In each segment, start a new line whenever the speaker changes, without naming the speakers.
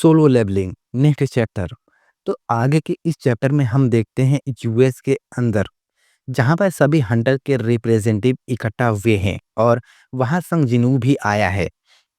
Solo levelling next chapter. तो आगे के इस चैप्टर में हम देखते हैं यूएस के अंदर जहां पर सभी हंटर के रिप्रेजेंटेटिव इकट्ठा हुए हैं और वहां संग जिनू भी आया है।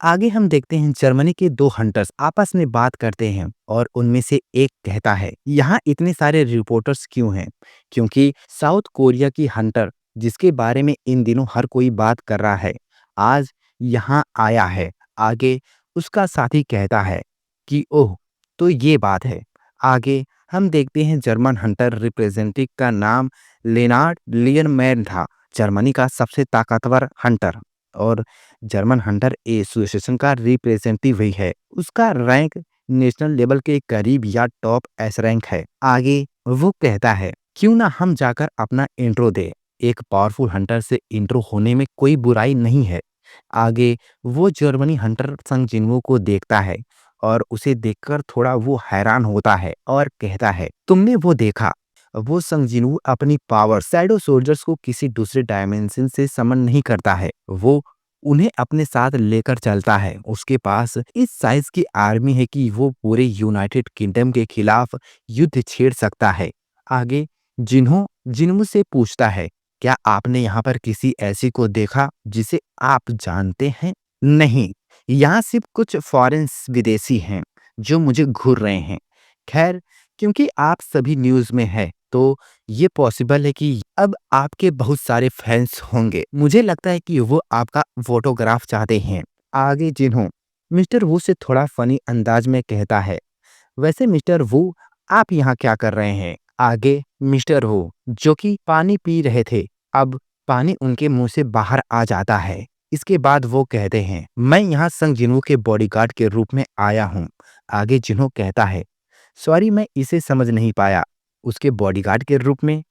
आगे हम देखते हैं जर्मनी के दो हंटर्स आपस में बात करते हैं और उनमें से एक कहता है यहाँ इतने सारे रिपोर्टर्स क्यों हैं, क्योंकि साउथ कोरिया की हंटर जिसके बारे में इन दिनों हर कोई बात कर रहा है आज यहाँ आया है। आगे उसका साथी कहता है कि ओह, तो ये बात है। आगे हम देखते हैं जर्मन हंटर रिप्रेजेंटेटिव का नाम लेनार्ड लियनमैन था, जर्मनी का सबसे ताकतवर हंटर और जर्मन हंटर एसोसिएशन का रिप्रेजेंटेटिव भी है। उसका रैंक नेशनल लेवल के करीब या टॉप एस रैंक है। आगे वो कहता है क्यों ना हम जाकर अपना इंट्रो दे। एक पावरफुल हंटर से इंट्रो होने में कोई बुराई नहीं है। आगे वो जर्मनी हंटर संग जिन्वो को देखता है और उसे देखकर थोड़ा वो हैरान होता है और कहता है तुमने वो देखा। वो संग जिन्वो अपनी पावर शैडो सोल्जर्स को किसी दूसरे डायमेंशन से समन नहीं करता है, वो उन्हें अपने साथ लेकर चलता है। उसके पास इस साइज की आर्मी है कि वो पूरे यूनाइटेड किंगडम के खिलाफ युद्ध छेड़ सकता है। आगे जिन्हों जिन्मू से पूछता है क्या आपने यहाँ पर किसी ऐसी को देखा जिसे आप जानते हैं? नहीं, यहाँ सिर्फ कुछ फॉरेन विदेशी हैं जो मुझे घूर रहे हैं। खैर, क्योंकि आप सभी न्यूज में है तो ये पॉसिबल है कि अब आपके बहुत सारे फैंस होंगे। मुझे लगता है कि वो आपका फोटोग्राफ चाहते हैं। आगे जिन्हों मिस्टर वू से थोड़ा फनी अंदाज में कहता है वैसे मिस्टर वू आप यहाँ क्या कर रहे हैं? आगे मिस्टर वू जो कि पानी पी रहे थे, अब पानी उनके मुंह से बाहर आ जाता है। इसके बाद वो कहते हैं मैं यहाँ संग जिन्हो के बॉडीगार्ड के रूप में आया हूँ। आगे जिन्हो कहता है सॉरी मैं इसे समझ नहीं पाया। उसके बॉडीगार्ड के रूप में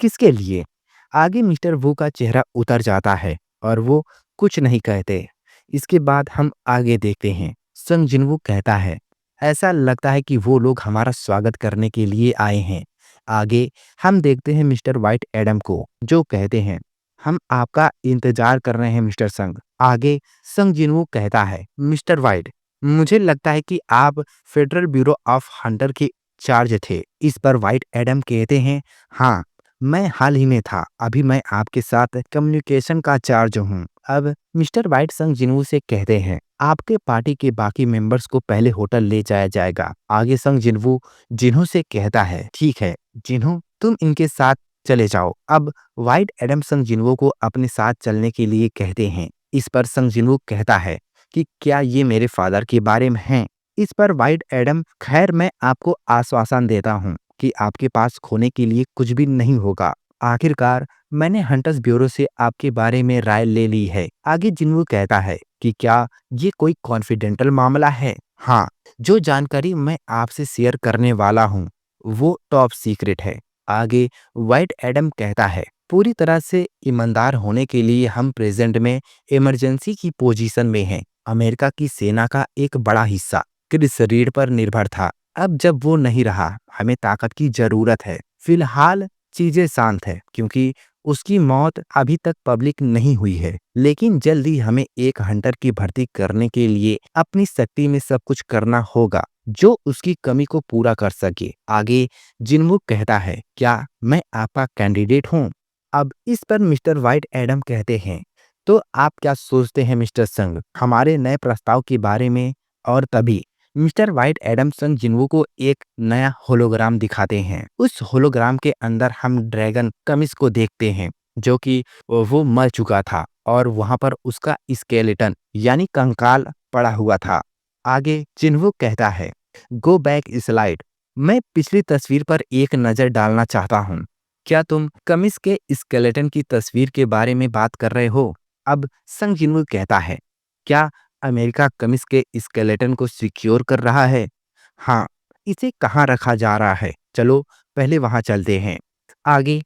किसके लिए? आगे मिस्टर वू का चेहरा उतर जाता है और वो कुछ नहीं कहते। इसके बाद हम आगे देखते हैं संग जिन्वो कहता है ऐसा लगता है कि वो लोग हमारा स्वागत करने के लिए आए हैं। आगे हम देखते हैं मिस्टर वाइट एडम को जो कहते हैं हम आपका इंतजार कर रहे हैं मिस्टर संग। आगे संग जिन्वो कहता है मिस्टर वाइट मुझे लगता है कि आप फेडरल ब्यूरो ऑफ हंटर के चार्ज थे। इस पर वाइट एडम कहते हैं हाँ, मैं हाल ही में था, अभी मैं आपके साथ कम्युनिकेशन का चार्ज हूँ। अब मिस्टर वाइट संग जिन्वो से कहते हैं आपके पार्टी के बाकी मेंबर्स को पहले होटल ले जाया जाएगा। आगे संग जिन्वो जिन्हो से कहता है ठीक है जिन्हो तुम इनके साथ चले जाओ। अब वाइट एडम संग जिन्वो को अपने साथ चलने के लिए कहते हैं। इस पर संग जिन्वो कहता है कि क्या ये मेरे फादर के बारे में है? इस पर वाइट एडम खैर मैं आपको आश्वासन देता हूँ कि आपके पास खोने के लिए कुछ भी नहीं होगा। आखिरकार मैंने हंटर्स ब्यूरो से आपके बारे में राय ले ली है। आगे जिन्वो कहता है कि क्या ये कोई कॉन्फिडेंटल मामला है? हाँ, जो जानकारी मैं आपसे शेयर करने वाला हूँ वो टॉप सीक्रेट है। आगे वाइट एडम कहता है पूरी तरह से ईमानदार होने के लिए हम प्रेजेंट में इमरजेंसी की पोजीशन में हैं। अमेरिका की सेना का एक बड़ा हिस्सा क्रिस रीड पर निर्भर था। अब जब वो नहीं रहा हमें ताकत की जरूरत है। फिलहाल चीजें शांत है क्योंकि उसकी मौत अभी तक पब्लिक नहीं हुई है, लेकिन जल्द ही हमें एक हंटर की भर्ती करने के लिए अपनी शक्ति में सब कुछ करना होगा जो उसकी कमी को पूरा कर सके। आगे जिन्वो कहता है क्या मैं आपका कैंडिडेट हूँ? अब इस पर मिस्टर वाइट एडम कहते हैं तो आप क्या सोचते हैं मिस्टर संग हमारे नए प्रस्ताव के बारे में? और तभी मिस्टर वाइट एडम संग जिन्वो को एक नया होलोग्राम दिखाते हैं। उस होलोग्राम के अंदर हम ड्रैगन कमिस को देखते हैं जो कि वो मर चुका था और वहां पर उसका स्केलेटन यानी कंकाल पड़ा हुआ था। आगे जिन्वो कहता है गो बैक स्लाइड, मैं पिछली तस्वीर पर एक नजर डालना चाहता हूँ। क्या तुम कमिस के स्केलेटन की तस्वीर के बारे में बात कर रहे हो? अब संग जिन्वो कहता है क्या अमेरिका कमिस के स्केलेटन को सिक्योर कर रहा है? हाँ, इसे कहाँ रखा जा रहा है? चलो पहले वहां चलते हैं। आगे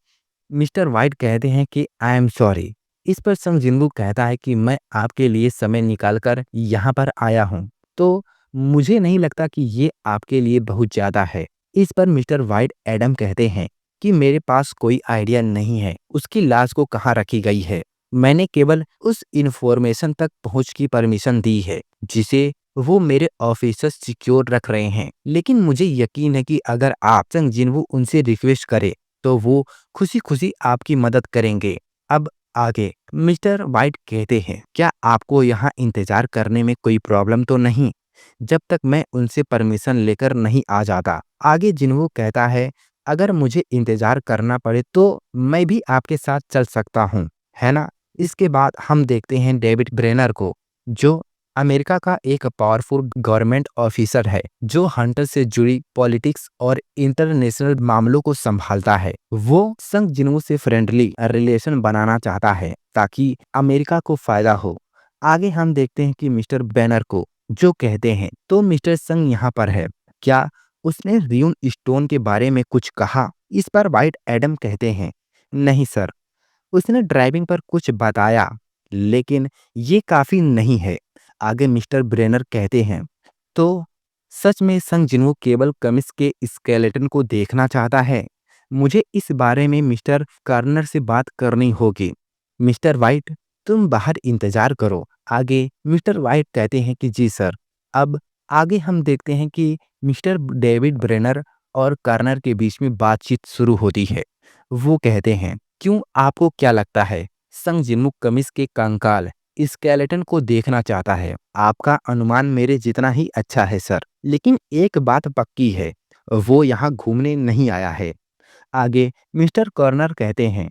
मिस्टर वाइट कहते हैं कि आई एम सॉरी। इस पर संग जिन्वो कहता है कि मैं आपके लिए समय निकालकर यहाँ पर आया हूँ तो मुझे नहीं लगता कि ये आपके लिए बहुत ज्यादा है। इस पर मिस्टर वाइट एडम कहते हैं कि मेरे पास कोई आइडिया नहीं है उसकी लाश को कहाँ रखी गई है। मैंने केवल उस इंफॉर्मेशन तक पहुंच की परमिशन दी है जिसे वो मेरे ऑफिसर्स सिक्योर रख रहे हैं, लेकिन मुझे यकीन है कि अगर आप संग जिनवू उनसे रिक्वेस्ट करे तो वो खुशी-खुशी आपकी मदद करेंगे। अब आगे मिस्टर वाइट कहते हैं, क्या आपको यहाँ इंतजार करने में कोई प्रॉब्लम तो नहीं? जब तक मैं उनसे परमिशन लेकर नहीं आ जाता। आगे जिन्हों कहता है, अगर मुझे इंतजार करना पड़े तो मैं भी आपके साथ चल सकता हूँ, है ना? इसके बाद हम देखते हैं डेविड ब्रेनर को, जो अमेरिका का एक पावरफुल गवर्नमेंट ऑफिसर है, जो हंटर से जुड़ी पॉलिटिक्स और इंटरनेशनल मामलों को संभालता है। वो संग जिन्हों से फ्रेंडली रिलेशन बनाना चाहता है ताकि अमेरिका को फायदा हो। आगे हम देखते हैं कि मिस्टर बैनर को जो कहते हैं, तो मिस्टर संग यहाँ पर है, क्या उसने रियून स्टोन के बारे में कुछ कहा? इस पर वाइट एडम कहते हैं, नहीं सर, उसने ड्राइविंग पर कुछ बताया, लेकिन ये काफी नहीं है। आगे मिस्टर ब्रेनर कहते हैं, तो सच में संग जिन्हों केवल कमिस के स्केलेटन को देखना चाहता है? मुझे इस बारे में मिस्टर कार्नर से बात करनी होगी। मिस्टर वाइट, तुम बाहर इंतजार करो। आगे मिस्टर वाइट कहते हैं कि जी सर। अब आगे हम देखते हैं कि मिस्टर डेविड ब्रेनर और कार्नर के बीच में बातचीत शुरू होती है। वो कहते हैं, क्यों, आपको क्या लगता है संग जिन्हों कमिस के कंकाल स्केलेटन को देखना चाहता है? आपका अनुमान मेरे जितना ही अच्छा है सर, लेकिन एक बात पक्की है, वो यहाँ घूमने नहीं आया है। आगे मिस्टर कॉर्नर कहते हैं,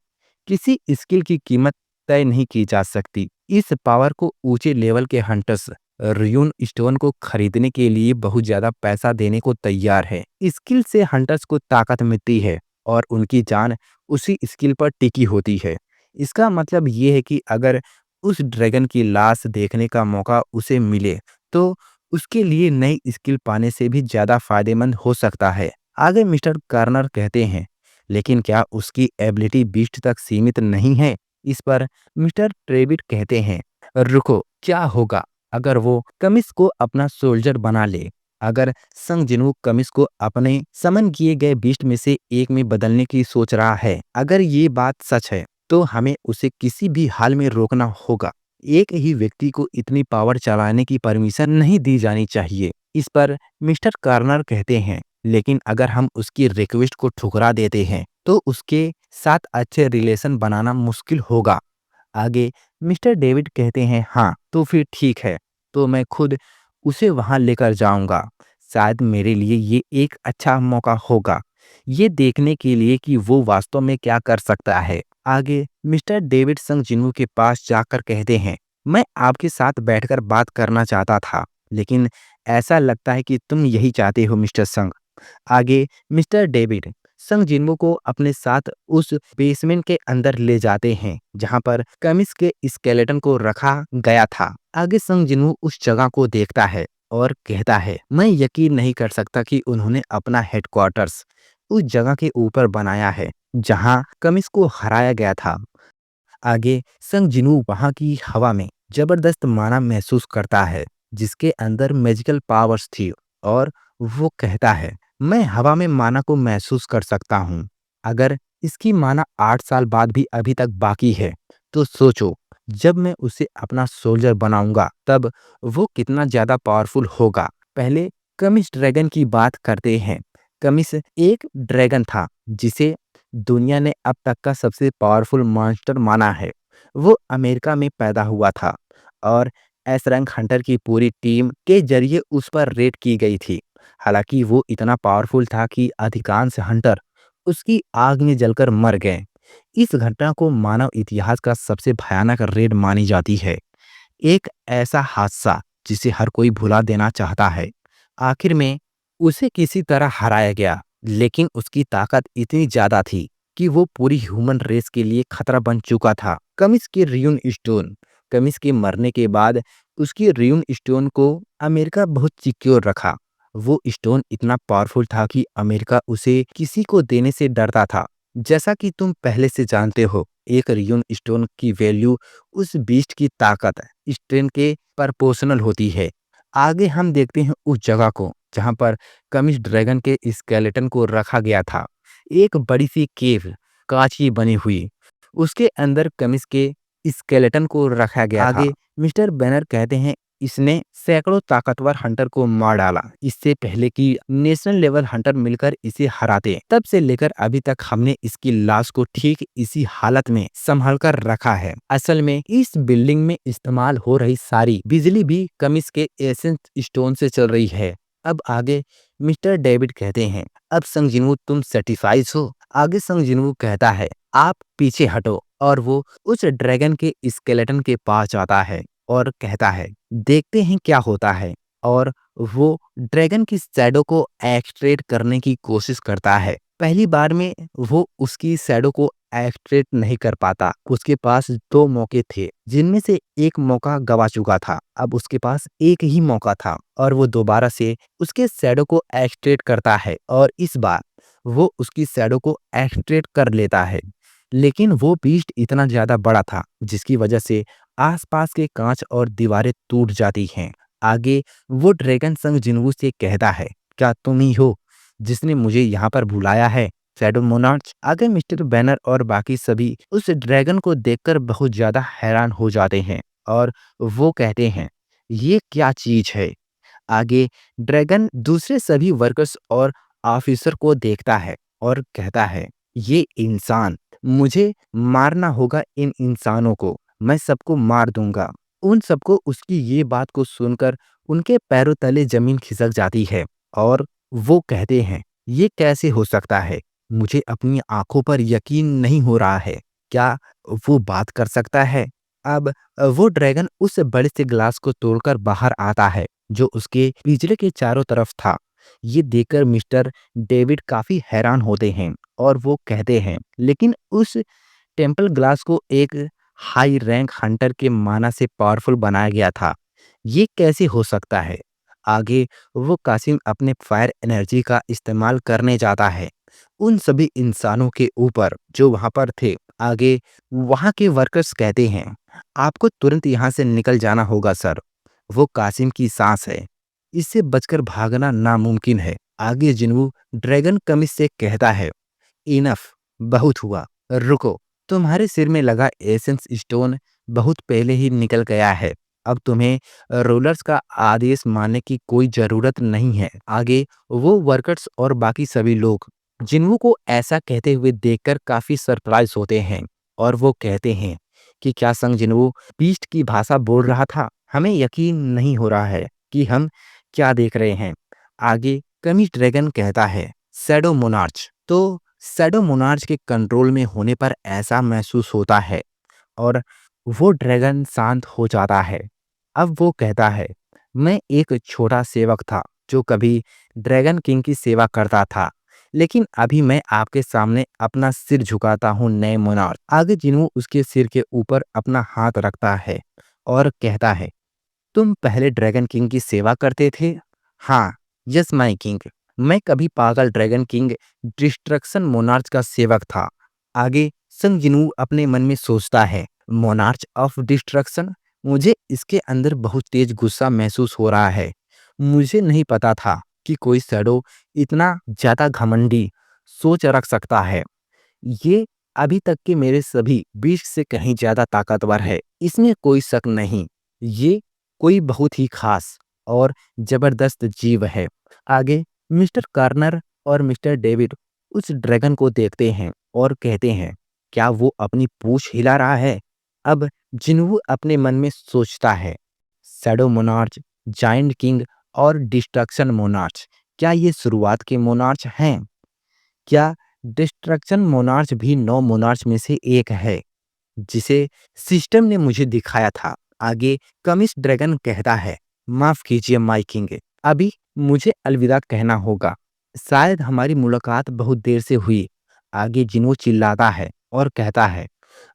किसी स्किल की कीमत तय नहीं की जा सकती। इस पावर को ऊंचे लेवल के हंटर्स रियून स्टोन को खरीदने के लिए बहुत ज्यादा पैसा देने को तैयार है। स्किल से हंटर्स को ताकत मिलती है और उनकी जान उसी स्किल पर टिकी होती है। इसका मतलब ये है कि अगर उस ड्रैगन की लाश देखने का मौका उसे मिले तो उसके लिए नई स्किल पाने से भी ज्यादा फायदेमंद हो सकता है। आगे मिस्टर कार्नर कहते हैं, लेकिन क्या उसकी एबिलिटी बीस्ट तक सीमित नहीं है? इस पर मिस्टर ट्रेविड कहते हैं, रुको, क्या होगा अगर वो कमिस को अपना सोल्जर बना ले? अगर संग जिन्हों कमिस को अपने समन किए गए बीस्ट में से एक में बदलने की सोच रहा है, अगर ये बात सच है तो हमें उसे किसी भी हाल में रोकना होगा। एक ही व्यक्ति को इतनी पावर चलाने की परमिशन नहीं दी जानी चाहिए। इस पर मिस्टर कार्नर कहते हैं, लेकिन अगर हम उसकी रिक्वेस्ट को ठुकरा देते हैं तो उसके साथ अच्छे रिलेशन बनाना मुश्किल होगा। आगे मिस्टर डेविड कहते हैं, हाँ तो फिर ठीक है, तो मैं खुद उसे वहां लेकर जाऊंगा। शायद मेरे लिए ये एक अच्छा मौका होगा, ये देखने के लिए कि वो वास्तव में क्या कर सकता है। आगे मिस्टर डेविड संग जिन्हों के पास जाकर कहते हैं, मैं आपके साथ बैठकर बात करना चाहता था, लेकिन ऐसा लगता है कि तुम यही चाहते हो मिस्टर संग। आगे मिस्टर डेविड संग जिन्हों को अपने साथ उस बेसमेंट के अंदर ले जाते हैं जहां पर कमिस के स्केलेटन को रखा गया था। आगे संग जिन्हों उस जगह को देखता है और कहता है, मैं यकीन नहीं कर सकता कि उन्होंने अपना हेडक्वार्टर्स उस जगह के ऊपर बनाया है जहां कमिस को हराया गया था। आगे संग जिन्हों वहां की हवा में जबरदस्त माना महसूस करता है जिसके अंदर मैजिकल पावर्स थी, और वो कहता है, मैं हवा में माना को महसूस कर सकता हूँ। अगर इसकी माना 8 साल बाद भी अभी तक बाकी है तो सोचो, जब मैं उसे अपना सोल्जर बनाऊंगा तब वो कितना ज्यादा पावरफुल होगा। पहले कमिस ड्रैगन की बात करते हैं। कमिस एक ड्रैगन था जिसे दुनिया ने अब तक का सबसे पावरफुल मॉन्स्टर माना है। वो अमेरिका में पैदा हुआ था और एस रैंक हंटर की पूरी टीम के जरिए उस पर रेड की गई थी। हालांकि वो इतना पावरफुल था कि अधिकांश हंटर उसकी आग में जलकर मर गए। इस घटना को मानव इतिहास का सबसे भयानक रेड मानी जाती है, एक ऐसा हादसा जिसे हर कोई भुला देना चाहता है। आखिर में उसे किसी तरह हराया गया, लेकिन उसकी ताकत इतनी ज्यादा थी कि वो पूरी ह्यूमन रेस के लिए खतरा बन चुका था। कमिस के रियून स्टोन, कमिस के मरने के बाद उसकी रियून स्टोन को अमेरिका बहुत सिक्योर रखा। वो स्टोन इतना पावरफुल था कि अमेरिका उसे किसी को देने से डरता था। जैसा कि तुम पहले से जानते हो, एक रियून स्टोन की वैल्यू उस बीस्ट की ताकत स्ट्रेन के प्रोपोर्शनल होती है। आगे हम देखते हैं उस जगह को जहां पर कमिस ड्रैगन के स्केलेटन को रखा गया था। एक बड़ी सी केव, कांच की बनी हुई, उसके अंदर कमिस के स्केलेटन को रखा गया था। आगे मिस्टर बैनर कहते हैं, इसने सैकड़ों ताकतवर हंटर को मार डाला इससे पहले कि नेशनल लेवल हंटर मिलकर इसे हराते। तब से लेकर अभी तक हमने इसकी लाश को ठीक इसी हालत में संभाल कर रखा है। असल में इस बिल्डिंग में इस्तेमाल हो रही सारी बिजली भी कमिस के एसेंस स्टोन से चल रही है। अब आगे मिस्टर डेविड कहते हैं, अब संग जिन्हू तुम सेटिस्फाइड हो? आगे संग जिन्हू कहता है, आप पीछे हटो, और वो उस ड्रैगन के स्केलेटन के पास जाता है और कहता है, देखते हैं क्या होता है। और वो ड्रैगन की शैडो को एक्सट्रेट करने की कोशिश करता है। पहली बार में वो उसकी शैडो को एक्सट्रेट नहीं कर पाता। उसके पास दो मौके थे जिनमें से एक मौका गवा चुका था। अब उसके पास एक ही मौका था और वो दोबारा से उसके शैडो को एक्सट्रेट करता है और इस बार वो उसकी शैडो को एक्सट्रेट कर लेता है। लेकिन वो बीस्ट इतना ज्यादा बड़ा था जिसकी वजह से आसपास के कांच और दीवारें टूट जाती हैं। आगे वो ड्रैगन संग जिन्वू से कहता है, क्या तुम ही हो जिसने मुझे यहाँ पर बुलाया है शैडो मोनार्च? आगे मिस्टर बैनर और बाकी सभी उस ड्रैगन को देखकर बहुत ज्यादा हैरान हो जाते हैं और वो कहते हैं, ये क्या चीज है? आगे ड्रैगन दूसरे सभी वर्कर्स और ऑफिसर को देखता है और कहता है, ये इंसान, मुझे मारना होगा इन इंसानों को, मैं सबको मार दूंगा। उन सबको उसकी ये बात को सुनकर उनके पैरों तले जमीन खिसक जाती है और वो कहते हैं, ये कैसे हो सकता है? मुझे अपनी आंखों पर यकीन नहीं हो रहा है। क्या वो बात कर सकता है? अब वो ड्रैगन उस बड़े से ग्लास को तोड़कर बाहर आता है जो उसके पिंजरे के चारों तरफ था। ये देखकर मिस्टर डेविड काफी हैरान होते हैं और वो कहते हैं, लेकिन उस टेम्पल ग्लास को एक हाई रैंक हंटर के माना से पावरफुल बनाया गया था। ये कैसे हो सकता है? आगे वो कासिम अपने फायर एनर्जी का इस्तेमाल करने जाता है उन सभी इंसानों के ऊपर जो वहां पर थे। आगे वहां के वर्कर्स कहते हैं, आपको तुरंत यहाँ से निकल जाना होगा सर। वो कासिम की सांस है, इससे बचकर भागना नामुमकिन है। आगे जिन्हू ड्रैगन कमिस से कहता है, इनफ, बहुत हुआ, रुको। तुम्हारे सिर में लगा एसेंस स्टोन बहुत पहले ही निकल गया है। अब तुम्हें रूलर्स का आदेश मानने की कोई जरूरत नहीं है। आगे वो वर्कर्स और बाकी सभी लोग जिन्हों को ऐसा कहते हुए देखकर काफी सरप्राइज होते हैं और वो कहते हैं कि क्या संग जिन्हों बीस्ट की भाषा बोल रहा था? हमें यकीन नहीं हो रहा है कि हम क्या देख रहे हैं। आगे कमिस ड्रैगन कहता है, शैडो मोनार्च। तो शैडो मोनार्च के कंट्रोल में होने पर ऐसा महसूस होता है और वो ड्रैगन शांत हो जाता है। अब वो कहता है, मैं एक छोटा सेवक था जो कभी ड्रैगन किंग की सेवा करता था, लेकिन अभी मैं आपके सामने अपना सिर झुकाता हूँ नए मोनार्च। आगे जिन्हों उसके सिर के ऊपर अपना हाथ रखता है और कहता है, तुम पहले ड्रैगन किंग की सेवा करते थे? हाँ, यस माय किंग। मैं कभी पागल ड्रैगन किंग डिस्ट्रक्शन मोनार्च का सेवक था। आगे संग जिनू अपने मन में सोचता है, मोनार्च ऑफ डिस्ट्रक्शन? मुझे इसके अंदर बहुत तेज गुस्सा महसूस हो रहा है। मुझे नहीं पता था कि कोई शैडो इतना ज्यादा घमंडी सोच रख सकता है। ये अभी तक के मेरे सभी बीस्ट से कहीं ज्यादा ताकतवर है, इसमें कोई शक नहीं। ये कोई बहुत ही खास और जबरदस्त जीव है। आगे मिस्टर कार्नर और मिस्टर डेविड उस ड्रैगन को देखते हैं और कहते हैं, क्या वो अपनी पूंछ हिला रहा है? अब जिन्हू अपने मन में सोचता है, शैडो मोनार्च, जायंट किंग और डिस्ट्रक्शन मोनार्च, क्या ये शुरुआत के मोनार्च हैं? क्या डिस्ट्रक्शन मोनार्च भी 9 मोनार्च में से एक है जिसे सिस्टम ने मुझे दिखाया था? आगे कमिस ड्रैगन कहता है, माफ कीजिए माय किंग, अभी मुझे अलविदा कहना होगा। शायद हमारी मुलाकात बहुत देर से हुई। आगे जिन्हो चिल्लाता है और कहता है,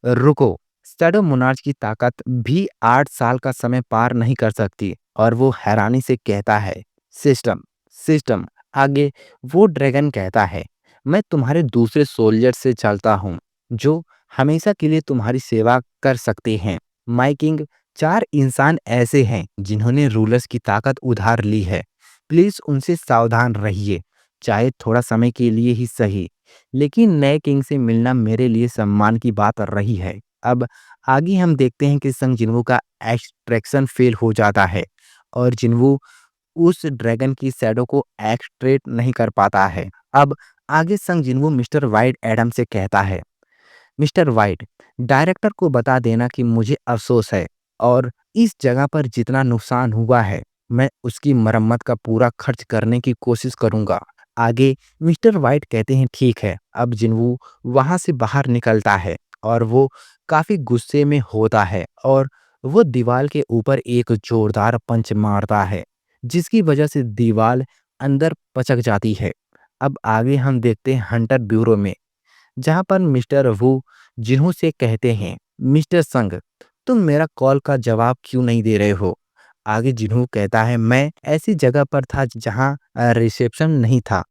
रुको, शैडो मोनार्च की ताकत भी 8 साल का समय पार नहीं कर सकती। और वो हैरानी से कहता है, सिस्टम, सिस्टम। आगे वो ड्रैगन कहता है, मैं तुम्हारे दूसरे सोल्जर से चलता हूँ जो हमेशा के लिए तुम्हारी सेवा कर सकते हैं। माय किंग, 4 इंसान ऐसे हैं जिन्होंने रूलर्स की ताकत उधार ली है। प्लीज उनसे सावधान रहिए, चाहे थोड़ा समय के लिए ही सही। लेकिन नए किंग से मिलना मेरे लिए सम्मान की बात रही है। अब आगे हम देखते हैं कि संग जिन्वू का एक्सट्रैक्शन फेल हो जाता है और जिन्वू उस ड्रैगन की शैडो को एक्सट्रेट नहीं कर पाता है। अब आगे संग जिन्वू मिस्टर वाइट एडम से कहता है, मिस्टर वाइट, डायरेक्टर को बता देना कि मुझे अफ़सोस है और इस जगह पर जितना नुकसान हुआ है, मैं उसकी मरम्मत का पूरा खर्च करने की कोशिश करूँगा। आगे मिस्टर वाइट कहते हैं ठीक है। अब जिन्वू वहाँ से बाहर निकलता है और वो काफ़ी गुस्से में होता है और वो दीवार के ऊपर एक जोरदार पंच मारता है, जिसकी वजह से दीवार अंदर पचक जाती है। अब आगे हम देखते हैं हंटर ब्यूरो में, जहाँ पर मिस्टर वू जिन्हों से कहते हैं, मिस्टर संग, तुम मेरा कॉल का जवाब क्यों नहीं दे रहे हो? आगे जिन्हों कहता है, मैं ऐसी जगह पर था जहाँ रिसेप्शन नहीं था